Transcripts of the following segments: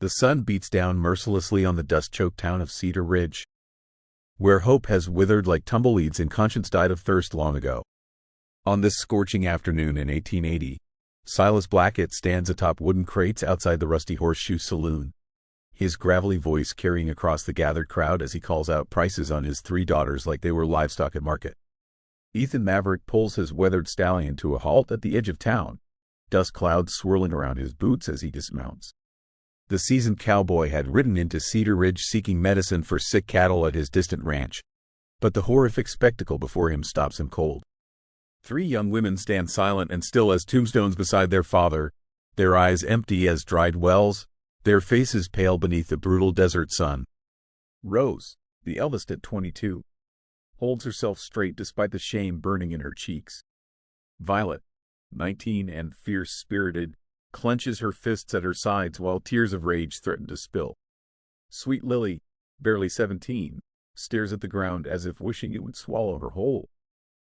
The sun beats down mercilessly on the dust-choked town of Cedar Ridge, where hope has withered like tumbleweeds and conscience died of thirst long ago. On this scorching afternoon in 1880, Silas Blackett stands atop wooden crates outside the Rusty Horseshoe Saloon, his gravelly voice carrying across the gathered crowd as he calls out prices on his 3 daughters like they were livestock at market. Ethan Maverick pulls his weathered stallion to a halt at the edge of town, dust clouds swirling around his boots as he dismounts. The seasoned cowboy had ridden into Cedar Ridge seeking medicine for sick cattle at his distant ranch, but the horrific spectacle before him stops him cold. 3 young women stand silent and still as tombstones beside their father, their eyes empty as dried wells, their faces pale beneath the brutal desert sun. Rose, the eldest at 22, holds herself straight despite the shame burning in her cheeks. Violet, 19 and fierce-spirited, clenches her fists at her sides while tears of rage threaten to spill. Sweet Lily, barely 17, stares at the ground as if wishing it would swallow her whole.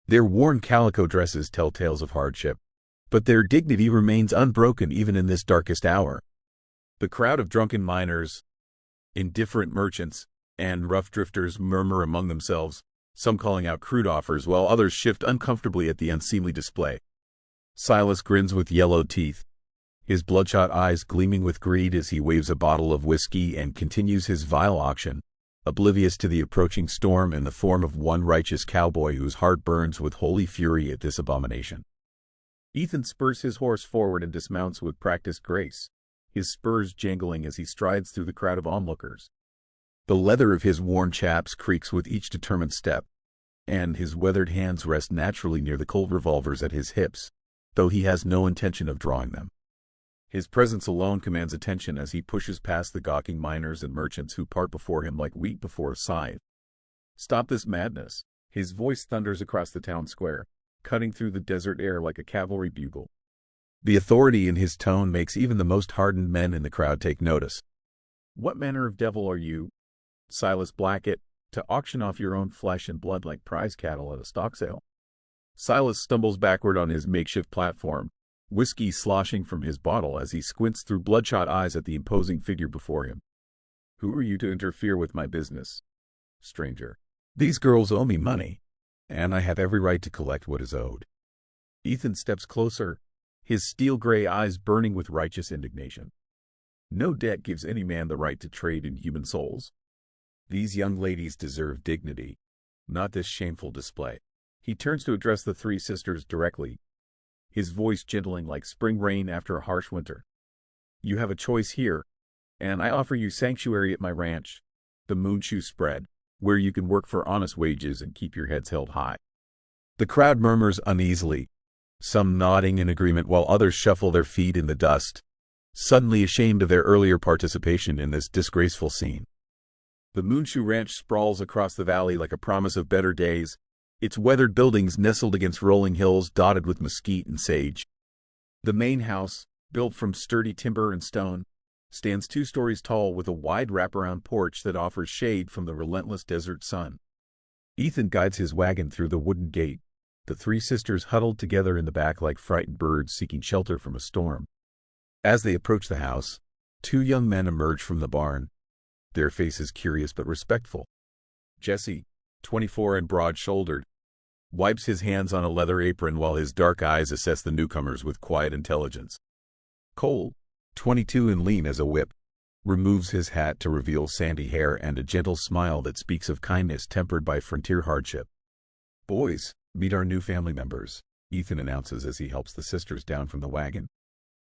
Their worn calico dresses tell tales of hardship, but their dignity remains unbroken even in this darkest hour. The crowd of drunken miners, indifferent merchants, and rough drifters murmur among themselves, some calling out crude offers while others shift uncomfortably at the unseemly display. Silas grins with yellowed teeth, his bloodshot eyes gleaming with greed as he waves a bottle of whiskey and continues his vile auction, oblivious to the approaching storm in the form of one righteous cowboy whose heart burns with holy fury at this abomination. Ethan spurs his horse forward and dismounts with practiced grace, his spurs jangling as he strides through the crowd of onlookers. The leather of his worn chaps creaks with each determined step, and his weathered hands rest naturally near the cold revolvers at his hips, though he has no intention of drawing them. His presence alone commands attention as he pushes past the gawking miners and merchants who part before him like wheat before a scythe. Stop this madness! His voice thunders across the town square, cutting through the desert air like a cavalry bugle. The authority in his tone makes even the most hardened men in the crowd take notice. What manner of devil are you, Silas Blackett, to auction off your own flesh and blood like prize cattle at a stock sale? Silas stumbles backward on his makeshift platform, whiskey sloshing from his bottle as he squints through bloodshot eyes at the imposing figure before him. Who are you to interfere with my business, stranger? These girls owe me money, and I have every right to collect what is owed. Ethan steps closer, his steel-gray eyes burning with righteous indignation. No debt gives any man the right to trade in human souls. These young ladies deserve dignity, not this shameful display. He turns to address the 3 sisters directly, his voice gentling like spring rain after a harsh winter. You have a choice here, and I offer you sanctuary at my ranch, the Moonshoe Spread, where you can work for honest wages and keep your heads held high. The crowd murmurs uneasily, some nodding in agreement while others shuffle their feet in the dust, suddenly ashamed of their earlier participation in this disgraceful scene. The Moonshoe Ranch sprawls across the valley like a promise of better days, its weathered buildings nestled against rolling hills dotted with mesquite and sage. The main house, built from sturdy timber and stone, stands 2 stories tall with a wide wraparound porch that offers shade from the relentless desert sun. Ethan guides his wagon through the wooden gate, the 3 sisters huddled together in the back like frightened birds seeking shelter from a storm. As they approach the house, 2 young men emerge from the barn, their faces curious but respectful. Jesse, 24 and broad-shouldered, wipes his hands on a leather apron while his dark eyes assess the newcomers with quiet intelligence. Cole, 22 and lean as a whip, removes his hat to reveal sandy hair and a gentle smile that speaks of kindness tempered by frontier hardship. Boys, meet our new family members, Ethan announces as he helps the sisters down from the wagon.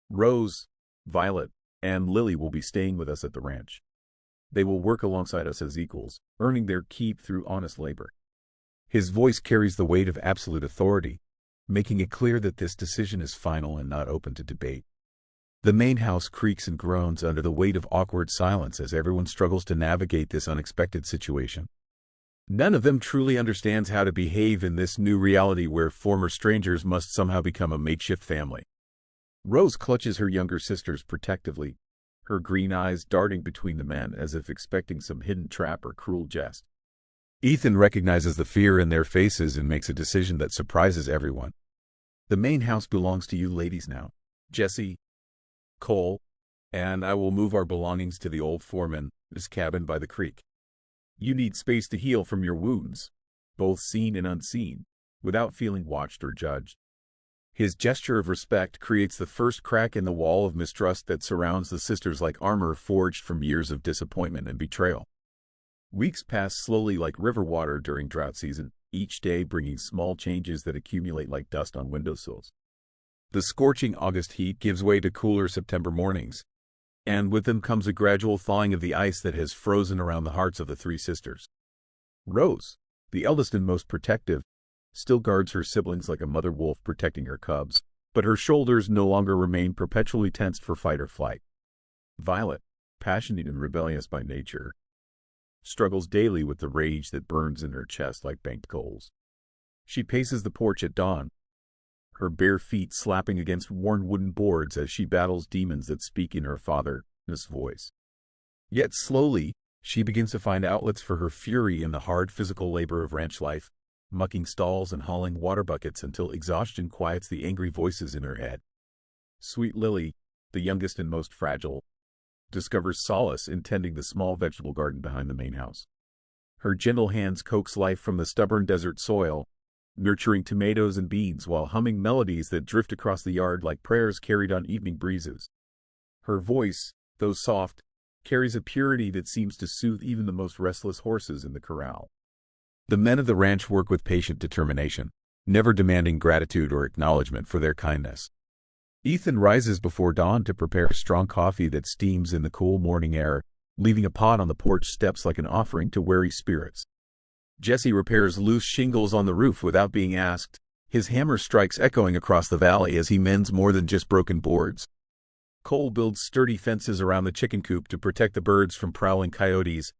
Rose, Violet, and Lily will be staying with us at the ranch. They will work alongside us as equals, earning their keep through honest labor. His voice carries the weight of absolute authority, making it clear that this decision is final and not open to debate. The main house creaks and groans under the weight of awkward silence as everyone struggles to navigate this unexpected situation. None of them truly understands how to behave in this new reality where former strangers must somehow become a makeshift family. Rose clutches her younger sisters protectively, her green eyes darting between the men as if expecting some hidden trap or cruel jest. Ethan recognizes the fear in their faces and makes a decision that surprises everyone. The main house belongs to you ladies now. Jesse, Cole, and I will move our belongings to the old foreman's cabin by the creek. You need space to heal from your wounds, both seen and unseen, without feeling watched or judged. His gesture of respect creates the first crack in the wall of mistrust that surrounds the sisters like armor forged from years of disappointment and betrayal. Weeks pass slowly like river water during drought season, each day bringing small changes that accumulate like dust on windowsills. The scorching August heat gives way to cooler September mornings, and with them comes a gradual thawing of the ice that has frozen around the hearts of the three sisters. Rose, the eldest and most protective, still guards her siblings like a mother wolf protecting her cubs, but her shoulders no longer remain perpetually tensed for fight or flight. Violet, passionate and rebellious by nature, struggles daily with the rage that burns in her chest like banked coals. She paces the porch at dawn, her bare feet slapping against worn wooden boards as she battles demons that speak in her father's voice. Yet slowly, she begins to find outlets for her fury in the hard physical labor of ranch life, mucking stalls and hauling water buckets until exhaustion quiets the angry voices in her head. Sweet Lily, the youngest and most fragile, discovers solace in tending the small vegetable garden behind the main house. Her gentle hands coax life from the stubborn desert soil, nurturing tomatoes and beans while humming melodies that drift across the yard like prayers carried on evening breezes. Her voice, though soft, carries a purity that seems to soothe even the most restless horses in the corral. The men of the ranch work with patient determination, never demanding gratitude or acknowledgement for their kindness. Ethan rises before dawn to prepare strong coffee that steams in the cool morning air, leaving a pot on the porch steps like an offering to weary spirits. Jesse repairs loose shingles on the roof without being asked, his hammer strikes echoing across the valley as he mends more than just broken boards. Cole builds sturdy fences around the chicken coop to protect the birds from prowling coyotes,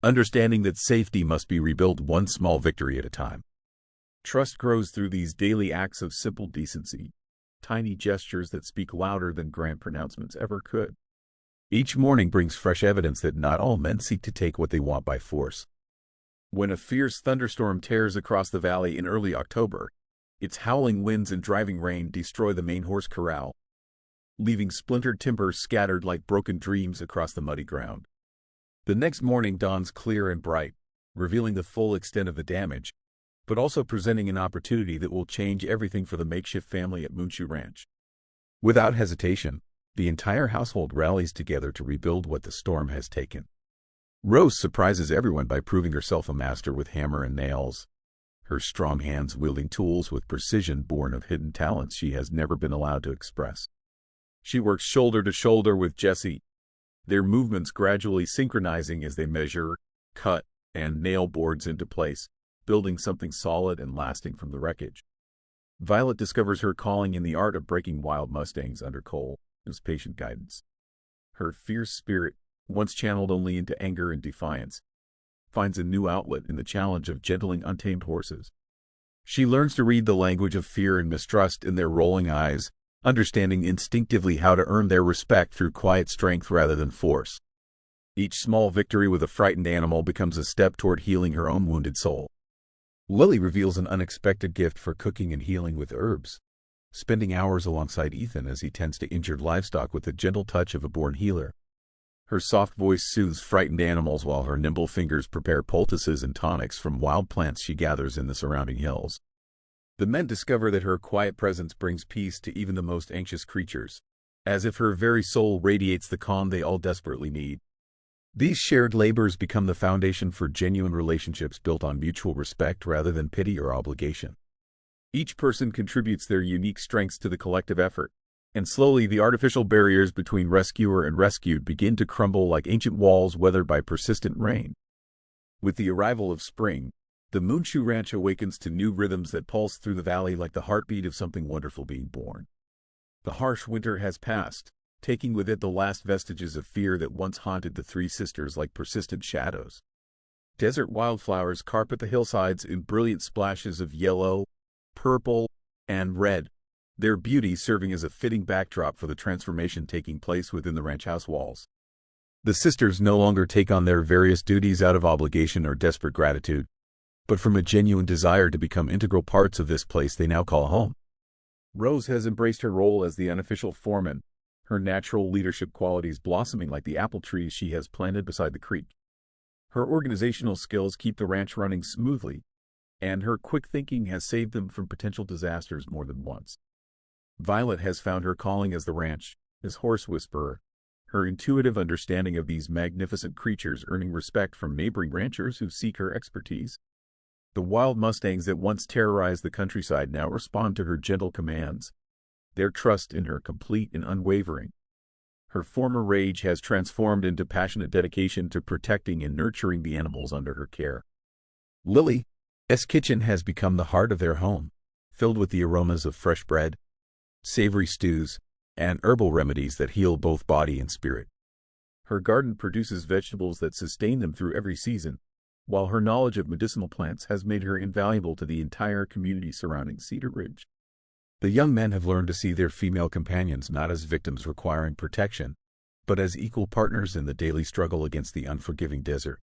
understanding that safety must be rebuilt one small victory at a time. Trust grows through these daily acts of simple decency, tiny gestures that speak louder than grand pronouncements ever could. Each morning brings fresh evidence that not all men seek to take what they want by force. When a fierce thunderstorm tears across the valley in early October, its howling winds and driving rain destroy the main horse corral, leaving splintered timber scattered like broken dreams across the muddy ground. The next morning dawns clear and bright, revealing the full extent of the damage, but also presenting an opportunity that will change everything for the makeshift family at Moonshoe Ranch. Without hesitation, the entire household rallies together to rebuild what the storm has taken. Rose surprises everyone by proving herself a master with hammer and nails, her strong hands wielding tools with precision born of hidden talents she has never been allowed to express. She works shoulder to shoulder with Jesse, their movements gradually synchronizing as they measure, cut, and nail boards into place, building something solid and lasting from the wreckage. Violet discovers her calling in the art of breaking wild mustangs under Cole's patient guidance. Her fierce spirit, once channeled only into anger and defiance, finds a new outlet in the challenge of gentling untamed horses. She learns to read the language of fear and mistrust in their rolling eyes, understanding instinctively how to earn their respect through quiet strength rather than force. Each small victory with a frightened animal becomes a step toward healing her own wounded soul. Lily reveals an unexpected gift for cooking and healing with herbs, spending hours alongside Ethan as he tends to injured livestock with the gentle touch of a born healer. Her soft voice soothes frightened animals while her nimble fingers prepare poultices and tonics from wild plants she gathers in the surrounding hills. The men discover that her quiet presence brings peace to even the most anxious creatures, as if her very soul radiates the calm they all desperately need. These shared labors become the foundation for genuine relationships built on mutual respect rather than pity or obligation. Each person contributes their unique strengths to the collective effort, and slowly the artificial barriers between rescuer and rescued begin to crumble like ancient walls weathered by persistent rain. With the arrival of spring, the Moonshoe Ranch awakens to new rhythms that pulse through the valley like the heartbeat of something wonderful being born. The harsh winter has passed, taking with it the last vestiges of fear that once haunted the three sisters like persistent shadows. Desert wildflowers carpet the hillsides in brilliant splashes of yellow, purple, and red, their beauty serving as a fitting backdrop for the transformation taking place within the ranch house walls. The sisters no longer take on their various duties out of obligation or desperate gratitude, but from a genuine desire to become integral parts of this place they now call home. Rose has embraced her role as the unofficial foreman, her natural leadership qualities blossoming like the apple trees she has planted beside the creek. Her organizational skills keep the ranch running smoothly, and her quick thinking has saved them from potential disasters more than once. Violet has found her calling as the ranch, as horse whisperer, her intuitive understanding of these magnificent creatures earning respect from neighboring ranchers who seek her expertise. The wild mustangs that once terrorized the countryside now respond to her gentle commands, their trust in her complete and unwavering. Her former rage has transformed into passionate dedication to protecting and nurturing the animals under her care. Lily's kitchen has become the heart of their home, filled with the aromas of fresh bread, savory stews, and herbal remedies that heal both body and spirit. Her garden produces vegetables that sustain them through every season, while her knowledge of medicinal plants has made her invaluable to the entire community surrounding Cedar Ridge. The young men have learned to see their female companions not as victims requiring protection, but as equal partners in the daily struggle against the unforgiving desert.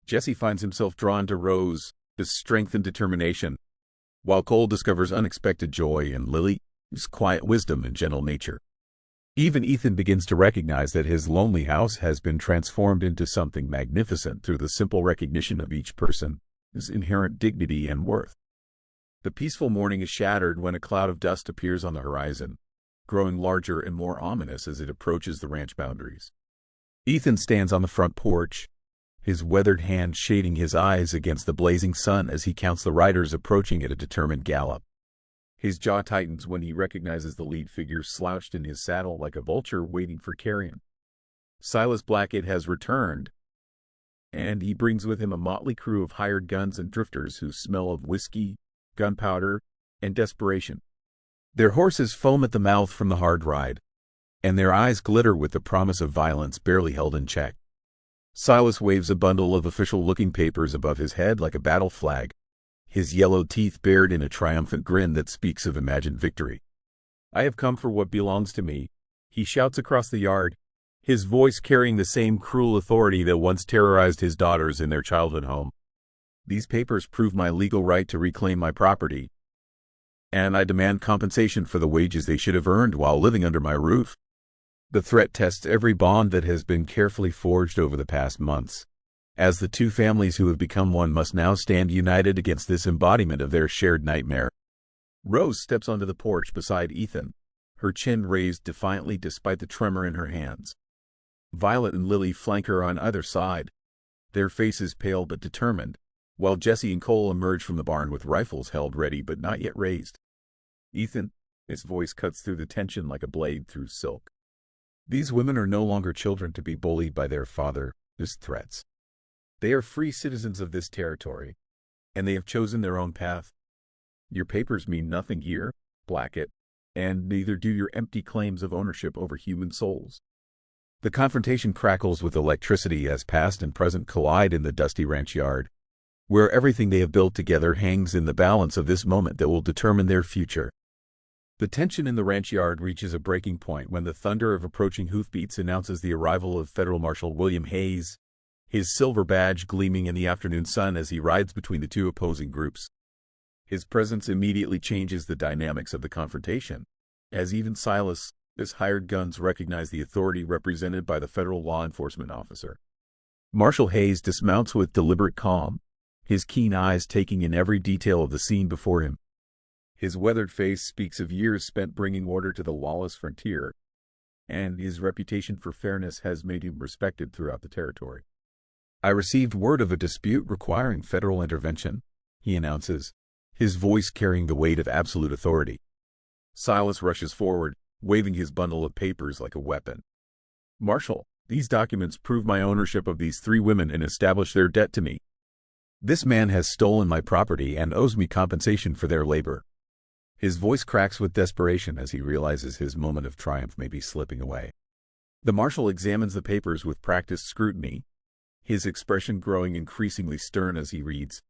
Jesse finds himself drawn to Rose's strength and determination, while Cole discovers unexpected joy in Lily's quiet wisdom and gentle nature. Even Ethan begins to recognize that his lonely house has been transformed into something magnificent through the simple recognition of each person's inherent dignity and worth. The peaceful morning is shattered when a cloud of dust appears on the horizon, growing larger and more ominous as it approaches the ranch boundaries. Ethan stands on the front porch, his weathered hand shading his eyes against the blazing sun as he counts the riders approaching at a determined gallop. His jaw tightens when he recognizes the lead figure slouched in his saddle like a vulture waiting for carrion. Silas Blackett has returned, and he brings with him a motley crew of hired guns and drifters who smell of whiskey, gunpowder, and desperation. Their horses foam at the mouth from the hard ride, and their eyes glitter with the promise of violence barely held in check. Silas waves a bundle of official-looking papers above his head like a battle flag, his yellow teeth bared in a triumphant grin that speaks of imagined victory. "I have come for what belongs to me," he shouts across the yard, his voice carrying the same cruel authority that once terrorized his daughters in their childhood home. "These papers prove my legal right to reclaim my property, and I demand compensation for the wages they should have earned while living under my roof." The threat tests every bond that has been carefully forged over the past months, as the two families who have become one must now stand united against this embodiment of their shared nightmare. Rose steps onto the porch beside Ethan, her chin raised defiantly despite the tremor in her hands. Violet and Lily flank her on either side, their faces pale but determined, while Jesse and Cole emerge from the barn with rifles held ready but not yet raised. "Ethan," his voice cuts through the tension like a blade through silk. "These women are no longer children to be bullied by their father's threats. They are free citizens of this territory, and they have chosen their own path. Your papers mean nothing here, Blackett, and neither do your empty claims of ownership over human souls." The confrontation crackles with electricity as past and present collide in the dusty ranch yard, where everything they have built together hangs in the balance of this moment that will determine their future. The tension in the ranch yard reaches a breaking point when the thunder of approaching hoofbeats announces the arrival of Federal Marshal William Hayes, his silver badge gleaming in the afternoon sun as he rides between the two opposing groups. His presence immediately changes the dynamics of the confrontation, as even Silas' hired guns recognize the authority represented by the federal law enforcement officer. Marshal Hayes dismounts with deliberate calm, his keen eyes taking in every detail of the scene before him. His weathered face speaks of years spent bringing order to the lawless frontier, and his reputation for fairness has made him respected throughout the territory. "I received word of a dispute requiring federal intervention," he announces, his voice carrying the weight of absolute authority. Silas rushes forward, waving his bundle of papers like a weapon. "Marshal, these documents prove my ownership of these 3 women and establish their debt to me. This man has stolen my property and owes me compensation for their labor." His voice cracks with desperation as he realizes his moment of triumph may be slipping away. The marshal examines the papers with practiced scrutiny, his expression growing increasingly stern as he reads.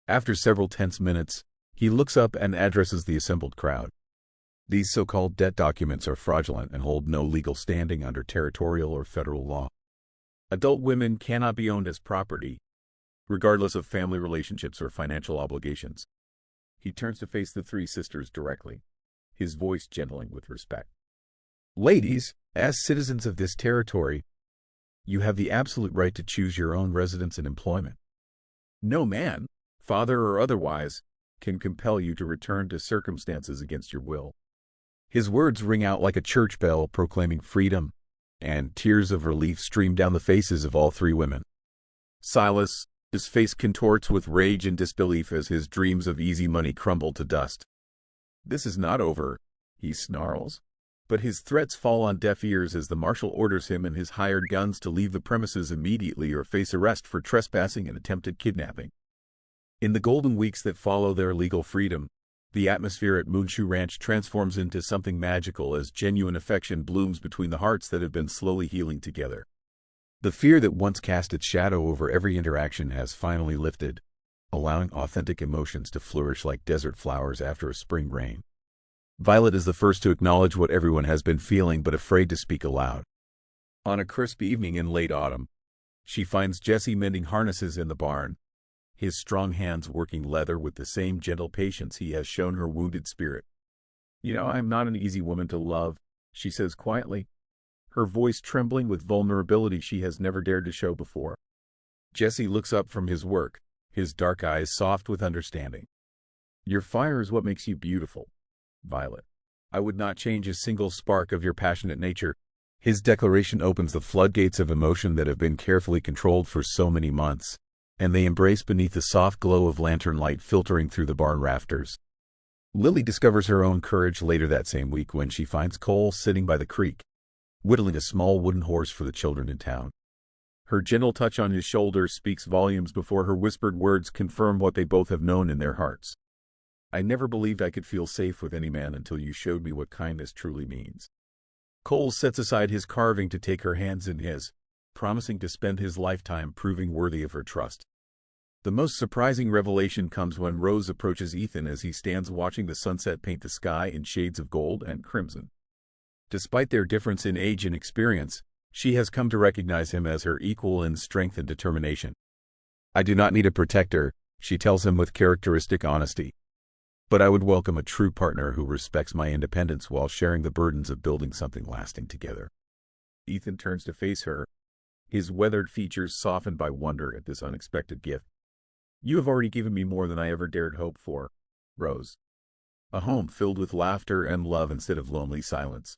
After several tense minutes, he looks up and addresses the assembled crowd. "These so-called debt documents are fraudulent and hold no legal standing under territorial or federal law. Adult women cannot be owned as property, regardless of family relationships or financial obligations." He turns to face the 3 sisters directly, his voice gentling with respect. Ladies, as citizens of this territory, you have the absolute right to choose your own residence and employment. No man, father or otherwise, can compel you to return to circumstances against your will. His words ring out like a church bell proclaiming freedom, and tears of relief stream down the faces of all three women. Silas, his face contorts with rage and disbelief as his dreams of easy money crumble to dust. This is not over, he snarls. But his threats fall on deaf ears as the marshal orders him and his hired guns to leave the premises immediately or face arrest for trespassing and attempted kidnapping. In the golden weeks that follow their legal freedom, the atmosphere at Moonshoe Ranch transforms into something magical as genuine affection blooms between the hearts that have been slowly healing together. The fear that once cast its shadow over every interaction has finally lifted, allowing authentic emotions to flourish like desert flowers after a spring rain. Violet is the first to acknowledge what everyone has been feeling but afraid to speak aloud. On a crisp evening in late autumn, she finds Jesse mending harnesses in the barn, his strong hands working leather with the same gentle patience he has shown her wounded spirit. I'm not an easy woman to love," she says quietly, her voice trembling with vulnerability she has never dared to show before. Jesse looks up from his work, his dark eyes soft with understanding. "Your fire is what makes you beautiful, Violet. I would not change a single spark of your passionate nature." His declaration opens the floodgates of emotion that have been carefully controlled for so many months, and they embrace beneath the soft glow of lantern light filtering through the barn rafters. Lily discovers her own courage later that same week when she finds Cole sitting by the creek, whittling a small wooden horse for the children in town. Her gentle touch on his shoulder speaks volumes before her whispered words confirm what they both have known in their hearts. "I never believed I could feel safe with any man until you showed me what kindness truly means." Cole sets aside his carving to take her hands in his, promising to spend his lifetime proving worthy of her trust. The most surprising revelation comes when Rose approaches Ethan as he stands watching the sunset paint the sky in shades of gold and crimson. Despite their difference in age and experience, she has come to recognize him as her equal in strength and determination. "I do not need a protector," she tells him with characteristic honesty. "But I would welcome a true partner who respects my independence while sharing the burdens of building something lasting together." Ethan turns to face her, his weathered features softened by wonder at this unexpected gift. "You have already given me more than I ever dared hope for, Rose. A home filled with laughter and love instead of lonely silence."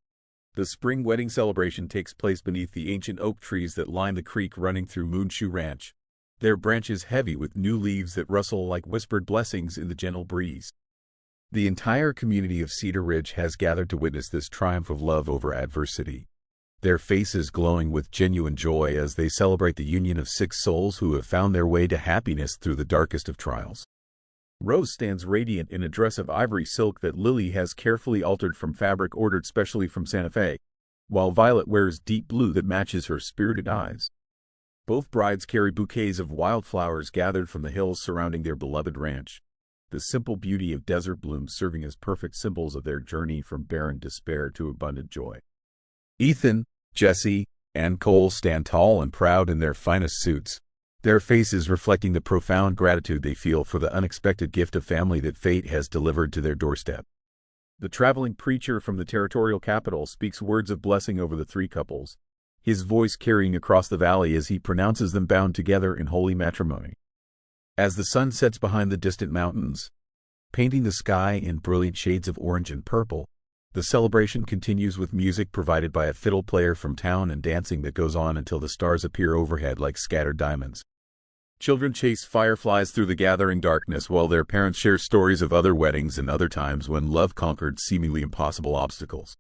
The spring wedding celebration takes place beneath the ancient oak trees that line the creek running through Moonshoe Ranch, their branches heavy with new leaves that rustle like whispered blessings in the gentle breeze. The entire community of Cedar Ridge has gathered to witness this triumph of love over adversity, their faces glowing with genuine joy as they celebrate the union of 6 souls who have found their way to happiness through the darkest of trials. Rose stands radiant in a dress of ivory silk that Lily has carefully altered from fabric ordered specially from Santa Fe, while Violet wears deep blue that matches her spirited eyes. Both brides carry bouquets of wildflowers gathered from the hills surrounding their beloved ranch, the simple beauty of desert blooms serving as perfect symbols of their journey from barren despair to abundant joy. Ethan, Jesse, and Cole stand tall and proud in their finest suits, their faces reflecting the profound gratitude they feel for the unexpected gift of family that fate has delivered to their doorstep. The traveling preacher from the territorial capital speaks words of blessing over the 3 couples, his voice carrying across the valley as he pronounces them bound together in holy matrimony. As the sun sets behind the distant mountains, painting the sky in brilliant shades of orange and purple, the celebration continues with music provided by a fiddle player from town and dancing that goes on until the stars appear overhead like scattered diamonds. Children chase fireflies through the gathering darkness while their parents share stories of other weddings and other times when love conquered seemingly impossible obstacles.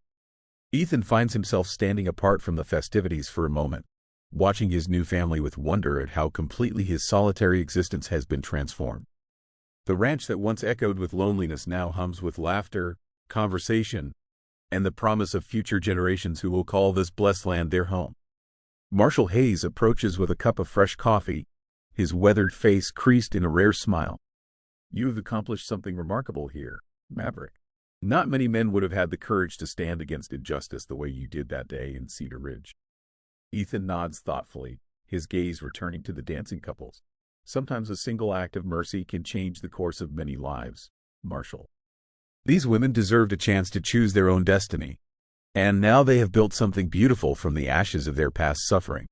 Ethan finds himself standing apart from the festivities for a moment, watching his new family with wonder at how completely his solitary existence has been transformed. The ranch that once echoed with loneliness now hums with laughter, conversation, and the promise of future generations who will call this blessed land their home. Marshal Hayes approaches with a cup of fresh coffee, his weathered face creased in a rare smile. "You have accomplished something remarkable here, Maverick. Not many men would have had the courage to stand against injustice the way you did that day in Cedar Ridge." Ethan nods thoughtfully, his gaze returning to the dancing couples. "Sometimes a single act of mercy can change the course of many lives, Marshal. These women deserved a chance to choose their own destiny. And now they have built something beautiful from the ashes of their past suffering.